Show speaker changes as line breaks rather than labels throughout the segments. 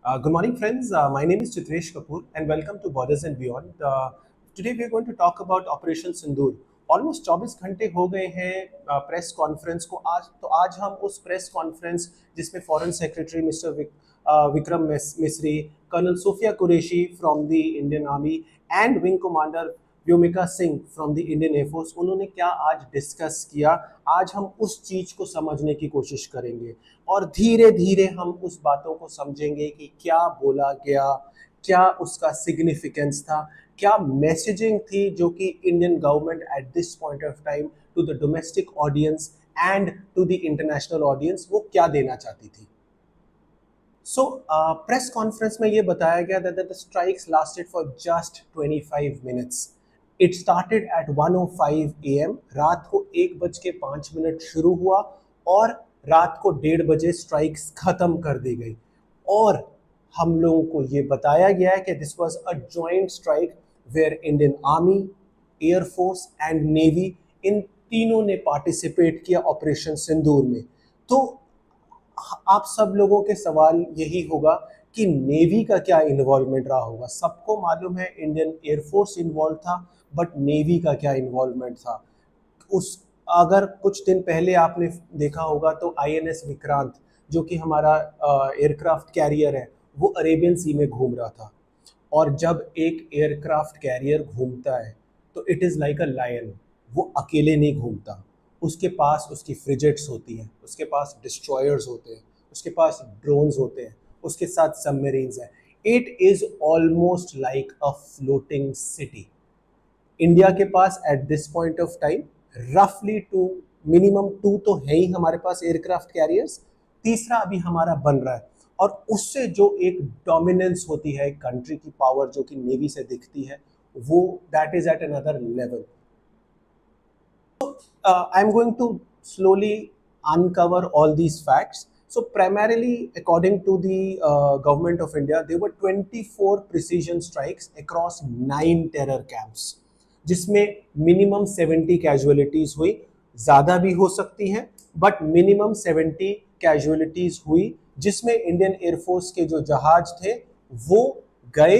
Good morning, friends. My name is Chitresh Kapoor, and welcome to Borders and Beyond. Today, we are going to talk about Operation Sindoor. Almost 24 घंटे हो गए हैं press conference को। आज हम उस press conference जिसमें foreign secretary mister Vikram Misri, colonel Sophia Qureshi from the Indian army and wing commander Vyomika Singh from the Indian air force, उन्होंने क्या आज डिस्कस किया, आज हम उस चीज को समझने की कोशिश करेंगे और धीरे धीरे हम उस बातों को समझेंगे कि क्या बोला गया, क्या उसका सिग्निफिकेंस था, क्या मैसेजिंग थी जो कि Indian government at this point of time to the domestic audience and to the international audience वो क्या देना चाहती थी। सो प्रेस कॉन्फ्रेंस में ये बताया गया that the strikes lasted for just 25 minutes. It started at 1:05 AM. रात को 1:05 शुरू हुआ और रात को 1:30 बजे स्ट्राइक्स खत्म कर दी गई। और हम लोगों को ये बताया गया है कि this was a joint strike where Indian army, air force and navy, इन तीनों ने पार्टिसिपेट किया ऑपरेशन सिंदूर में। तो आप सब लोगों के सवाल यही होगा कि नेवी का क्या इन्वॉल्वमेंट रहा होगा। सबको मालूम है इंडियन एयरफोर्स इन्वॉल्व था, बट नेवी का क्या इन्वॉल्वमेंट था। उस अगर कुछ दिन पहले आपने देखा होगा तो आईएनएस विक्रांत, जो कि हमारा एयरक्राफ्ट कैरियर है, वो अरेबियन सी में घूम रहा था। और जब एक एयरक्राफ्ट कैरियर घूमता है तो it is like a lion, वो अकेले नहीं घूमता। उसके पास उसकी फ्रिगेट्स होती हैं, उसके पास डिस्ट्रॉयर्स होते हैं, उसके पास ड्रोन्स होते हैं, उसके साथ सबमरीन्स हैं। It is almost like a floating city. India के पास at this point of time रफली मिनिमम टू तो है ही हमारे पास एयरक्राफ्ट कैरियर्स, तीसरा अभी हमारा बन रहा है। और उससे जो एक डोमिनेंस होती है कंट्री की पावर जो कि नेवी से दिखती है, वो that is at another level. I am going to slowly uncover all these facts. So primarily, according to the government of India, there were 24 precision strikes across 9 terror camps, जिसमें minimum 70 casualties हुई। ज़्यादा भी हो सकती हैं, but minimum 70 casualties हुई, जिसमें Indian air force के जो जहाज थे वो गए।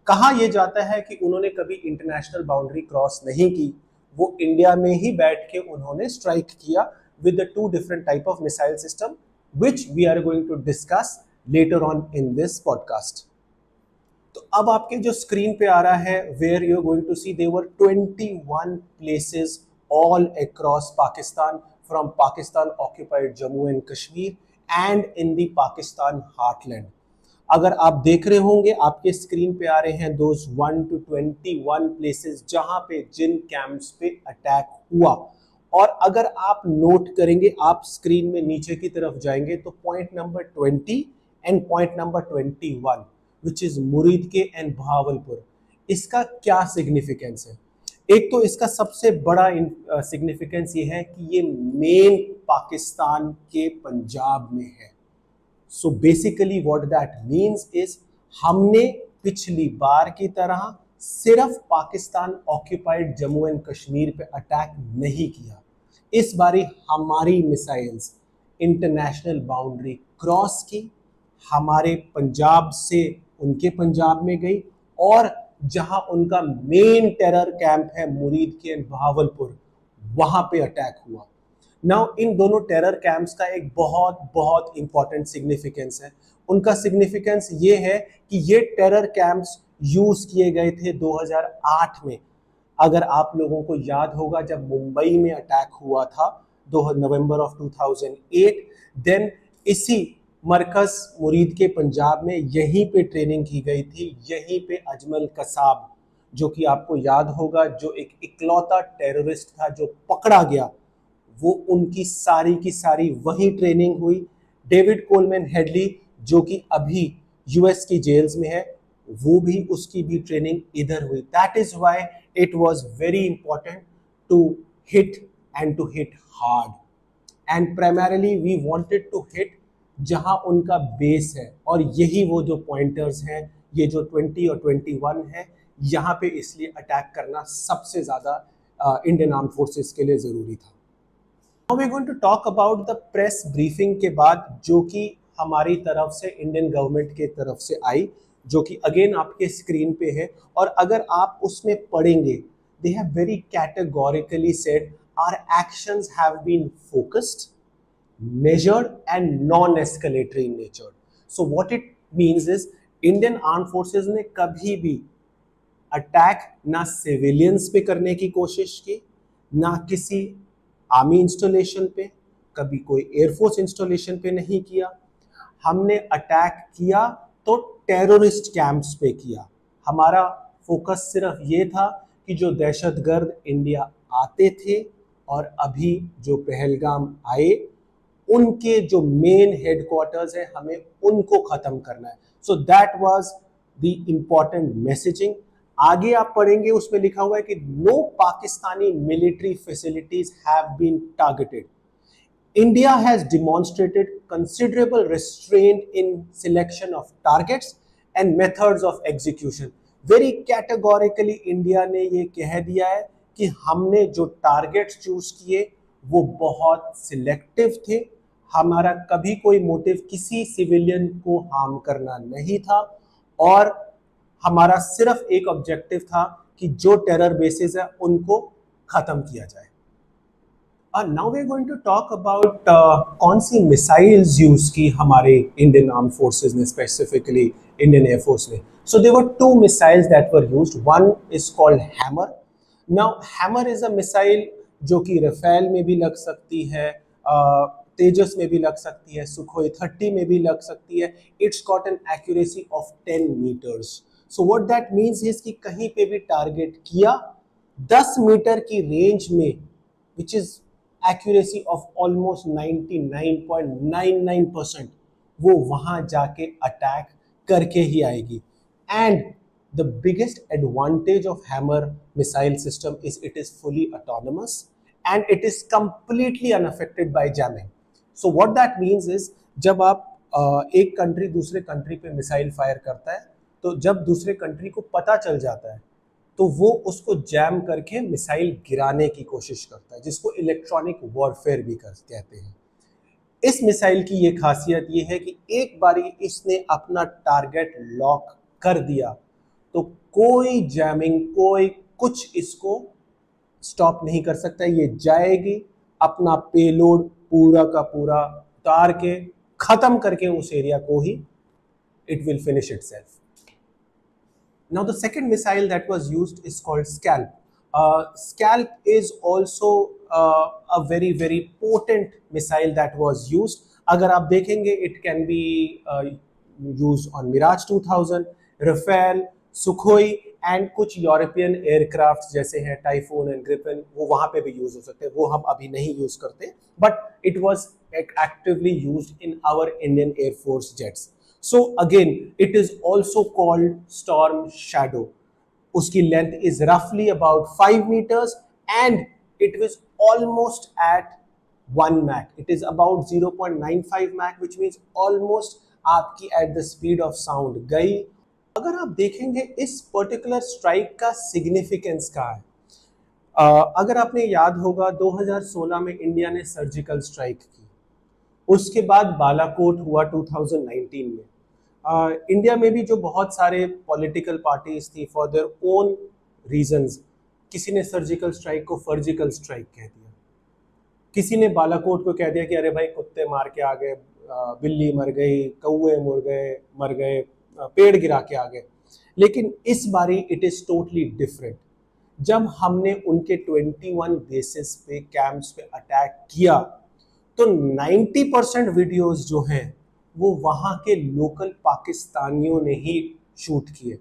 कहा यह जाता है कि उन्होंने कभी इंटरनेशनल बाउंड्री क्रॉस नहीं की, वो इंडिया में ही बैठ के उन्होंने स्ट्राइक किया with the 2 different type of missile system, which we are going to discuss later on in this podcast. तो अब आपके जो स्क्रीन पे आ रहा है, where you are going to see there were 21 places all across Pakistan, from Pakistan occupied Jammu and Kashmir and in the Pakistan heartland. अगर आप देख रहे होंगे आपके स्क्रीन पे आ रहे हैं दोज 1 to 21 प्लेसेस जहां पे जिन कैंप्स पे अटैक हुआ। और अगर आप नोट करेंगे, आप स्क्रीन में नीचे की तरफ जाएंगे तो point number 20 and point number 21 which is Muridke and Bahawalpur, इसका क्या सिग्निफिकेंस है। एक तो इसका सबसे बड़ा सिग्निफिकेंस ये है कि ये मेन पाकिस्तान के पंजाब में है। So basically what that means is हमने पिछली बार की तरह सिर्फ पाकिस्तान ऑक्यूपाइड जम्मू एंड कश्मीर पे अटैक नहीं किया। इस बारी हमारी मिसाइल्स इंटरनेशनल बाउंड्री क्रॉस की, हमारे पंजाब से उनके पंजाब में गई, और जहां उनका मेन टेरर कैंप है मुरीदके एंड बहावलपुर, वहां पे अटैक हुआ। नाउ इन दोनों टेरर कैंप्स का एक बहुत बहुत इंपॉर्टेंट सिग्निफिकेंस है। उनका सिग्निफिकेंस ये है कि ये टेरर कैंप्स यूज किए गए थे 2008 में। अगर आप लोगों को याद होगा, जब मुंबई में अटैक हुआ था 2 नवंबर ऑफ 2008, देन इसी मरकज मुरीद के पंजाब में यहीं पे ट्रेनिंग की गई थी। यहीं पे अजमल कसाब, जो कि आपको याद होगा, जो एक इकलौता टेररिस्ट था जो पकड़ा गया, वो उनकी सारी की सारी वही ट्रेनिंग हुई। डेविड कोलमैन हेडली, जो कि अभी यूएस की जेल्स में है, वो भी उसकी भी ट्रेनिंग इधर हुई। That is why it was very important to hit and to hit hard, and primarily we wanted to hit जहां उनका बेस है। और यही वो जो पॉइंटर्स हैं, ये जो 20 और 21 है, यहाँ पे इसलिए अटैक करना सबसे ज़्यादा इंडियन आर्म फोर्सेस के लिए ज़रूरी था। Now we're going to talk about the press briefing के बाद, जो कि हमारी तरफ से, इंडियन गवर्नमेंट के तरफ से आई, जो कि अगेन आपके स्क्रीन पे है। और अगर आप उसमें पढ़ेंगे, they have very categorically said our actions have been focused, measured and non-escalatory in nature. So what it means is Indian arm forces ने कभी भी अटैक ना सिविलियंस पे करने की कोशिश की, ना किसी आर्मी इंस्टॉलेशन पे, कभी कोई एयरफोर्स इंस्टॉलेशन पे नहीं किया। हमने अटैक किया तो टेररिस्ट कैंप्स पे किया। हमारा फोकस सिर्फ ये था कि जो दहशतगर्द इंडिया आते थे और अभी जो पहलगाम आए, उनके जो मेन हेडक्वार्टर्स है, हमें उनको खत्म करना है। So that was the important messaging. आगे आप पढ़ेंगे, उसमें लिखा हुआ है कि no Pakistani military facilities have been targeted. India has demonstrated considerable restraint in selection of targets and methods of execution. Very categorically India ने ये कह दिया है कि हमने जो टारगेट्स चूज किए वो बहुत सिलेक्टिव थे। हमारा कभी कोई मोटिव किसी सिविलियन को हार्म करना नहीं था, और हमारा सिर्फ एक ऑब्जेक्टिव था कि जो टेरर बेसिस है उनको खत्म किया जाए। Now we are going to talk about कौन सी मिसाइल्स यूज की हमारे इंडियन आर्म फोर्सेस ने, स्पेसिफिकली इंडियन एयरफोर्स ने। So there were two missiles that were used. One is called Hammer. Now Hammer is a missile जो कि Rafale में भी लग सकती है, तेजस में भी लग सकती है, सुखोई 30 में भी लग सकती है। It's got an accuracy of 10 metres. So what that means is कि कहीं पे भी टारगेट किया, 10 मीटर की रेंज में, which is accuracy of almost 99.99%, वो वहां जाके अटैक करके ही आएगी। And the biggest advantage of hammer missile system is it is fully autonomous and it is completely unaffected bye jamming. So what that means is, जब आप एक country दूसरे country पे मिसाइल फायर करता है, तो जब दूसरे कंट्री को पता चल जाता है तो वो उसको जैम करके मिसाइल गिराने की कोशिश करता है, जिसको इलेक्ट्रॉनिक वॉरफेयर भी कहते हैं। इस मिसाइल की ये खासियत ये है कि एक बारी इसने अपना टारगेट लॉक कर दिया तो कोई जैमिंग, कोई कुछ इसको स्टॉप नहीं कर सकता। ये जाएगी, अपना पेलोड पूरा का पूरा उतार के खत्म करके उस एरिया को ही it will finish itself. Now the second missile that was used is called Scalp. Scalp is also a very potent missile that was used. अगर आप देखेंगे, it can be used on Mirage 2000, Rafale, Sukhoi and कुछ European aircraft जैसे हैं typhoon and Griffin, वो वहां पे भी यूज हो सकते हैं। वो हम अभी नहीं यूज करते, but it was actively used in our Indian air force jets. So again, it is also called Storm Shadow. उसकी length is roughly about 5 meters and it was almost at 1 Mach. It is about 0.95 Mach, which means almost आपकी at the speed of sound गई। अगर आप देखेंगे इस particular strike का significance क्या है, अगर आपने याद होगा 2016 में इंडिया ने सर्जिकल स्ट्राइक की, उसके बाद बालाकोट हुआ 2019 में। इंडिया में भी जो बहुत सारे पॉलिटिकल पार्टीज थी, फॉर देयर ओन रीजंस, किसी ने सर्जिकल स्ट्राइक को फर्जिकल स्ट्राइक कह दिया, किसी ने बालाकोट को कह दिया कि अरे भाई कुत्ते मार के आ गए, बिल्ली मर गई, कौवे मर गए, पेड़ गिरा के आ गए। लेकिन इस बारी इट इज टोटली डिफरेंट। जब हमने उनके 21 बेसिस पे कैंप्स पे अटैक किया तो 90% वीडियोस जो हैं वो वहाँ के लोकल पाकिस्तानियों ने ही शूट किए,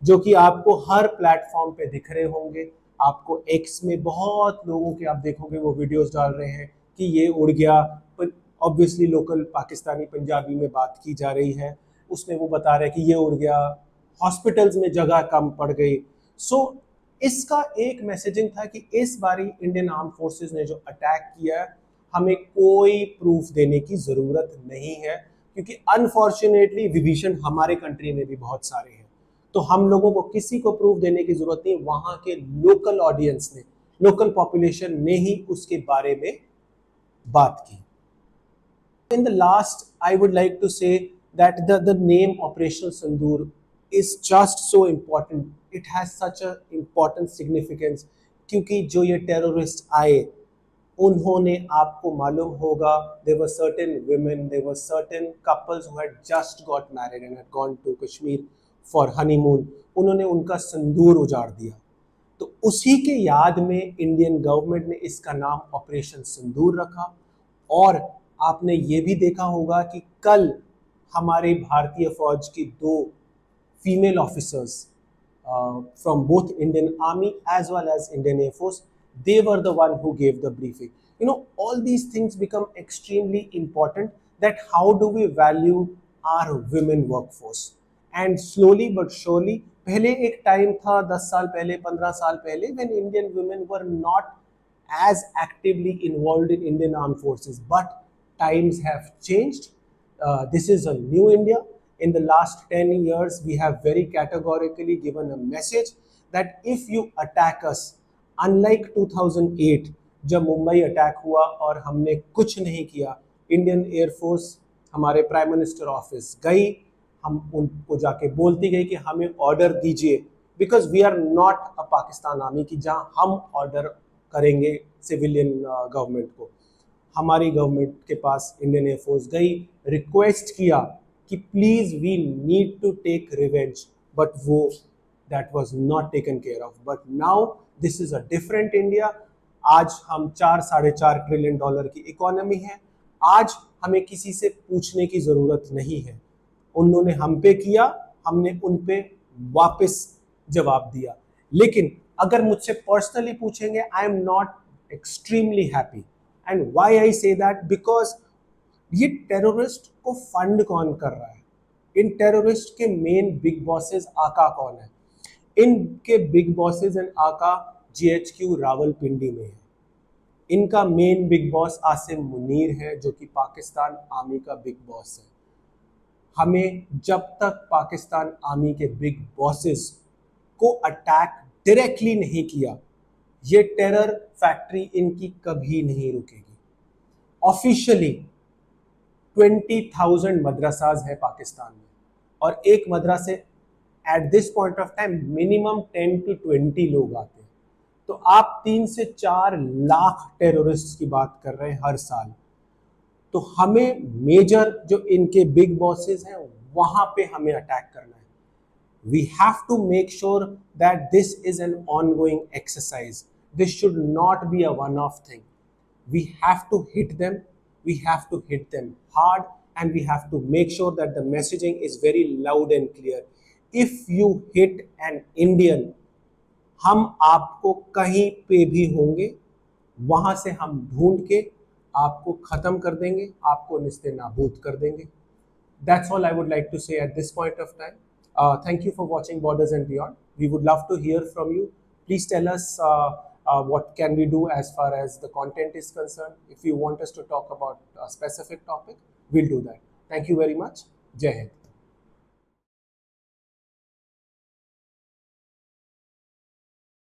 जो कि आपको हर प्लेटफॉर्म पे दिख रहे होंगे। आपको एक्स में बहुत लोगों के आप देखोगे वो वीडियोस डाल रहे हैं कि ये उड़ गया, ऑब्वियसली लोकल पाकिस्तानी पंजाबी में बात की जा रही है, उसमें वो बता रहे हैं कि ये उड़ गया, हॉस्पिटल्स में जगह कम पड़ गई। सो इसका एक मैसेजिंग था कि इस बारी इंडियन आर्म फोर्सेस ने जो अटैक किया है, हमें कोई प्रूफ देने की ज़रूरत नहीं है, क्योंकि अनफॉर्चुनेटली विभीषण हमारे कंट्री में भी बहुत सारे हैं, तो हम लोगों को किसी को प्रूफ देने की ज़रूरत नहीं। वहाँ के लोकल ऑडियंस ने, लोकल पॉपुलेशन ने ही उसके बारे में बात की। In the last, I would like to say that the name Operation Sindoor is just so important. It has such a important significance क्योंकि जो ये terrorist आए उन्होंने आपको मालूम होगा there were certain women, there were certain couples who had just got married and had gone to Kashmir for honeymoon. उन्होंने उनका सिंदूर उजाड़ दिया. तो उसी के याद में इंडियन गवर्नमेंट ने इसका नाम ऑपरेशन सिंदूर रखा. और आपने ये भी देखा होगा कि कल हमारे भारतीय फौज की 2 female officers from both Indian Army as well as Indian Air Force, they were the one who gave the briefing. You know, all these things become extremely important, that how do we value our women workforce. And slowly but surely, पहले एक time था 10 साल पहले, 15 साल पहले, when Indian women were not as actively involved in Indian armed forces, but times have changed. This is a new India. In the last 10 years, we have very categorically given a message that if you attack us, unlike 2008, जब Mumbai attack हुआ और हमने कुछ नहीं किया, Indian air force हमारे prime minister office गई, हम उनको जाके बोलती गई कि हमें ऑर्डर दीजिए, because we are not a Pakistan army की जहां हम ऑर्डर करेंगे सिविलियन गवर्नमेंट को. हमारी गवर्नमेंट के पास इंडियन एयरफोर्स गई, रिक्वेस्ट किया कि please we need to take revenge, but वो that was not taken care of. But now this is a different India. आज हम 4-4.5 ट्रिलियन डॉलर की इकोनॉमी है. आज हमें किसी से पूछने की जरूरत नहीं है. उन्होंने हम पे किया, हमने उन पे वापस जवाब दिया. लेकिन अगर मुझसे पर्सनली पूछेंगे, I am not extremely happy. And why I say that, because ये टेररिस्ट को फंड कौन कर रहा है? इन टेररिस्ट के मेन बिग बॉसेस आका कौन है? इनके बिग बॉसेस एंड आका GHQ रावलपिंडी में है. इनका main big boss Asim Munir है, जो कि पाकिस्तान आर्मी का बिग बॉस है. हमें जब तक पाकिस्तान आर्मी के बिग बॉसेस को अटैक डायरेक्टली नहीं किया, ये टेरर फैक्ट्री इनकी कभी नहीं रुकेगी. ऑफिशियली 20,000 मदरसाज है पाकिस्तान में, और एक मदरसे eight this point of time minimum 10 to 20 लोग आते हैं. तो आप 3 से 4 लाख टेररिस्ट की बात कर रहे हैं हर साल. तो हमें मेजर जो इनके बिग बॉसेस हैं वहां पे हमें अटैक करना है. We have to make sure that this is an ongoing exercise. This should not be a one off thing. We have to hit them, we have to hit them hard, and we have to make sure that the messaging is very loud and clear. If you hit an Indian, हम आपको कहीं पे भी होंगे, वहां से हम ढूंढ के आपको खत्म कर देंगे, आपको निस्ते नाबूद कर देंगे. That's all I would like to say at this point of time. Thank you for watching Borders and Beyond. We would love to hear from you. Please tell us what can we do as far as the content is concerned. If you want us to talk about a specific topic, we'll do that. Thank you very much. Jai Hind.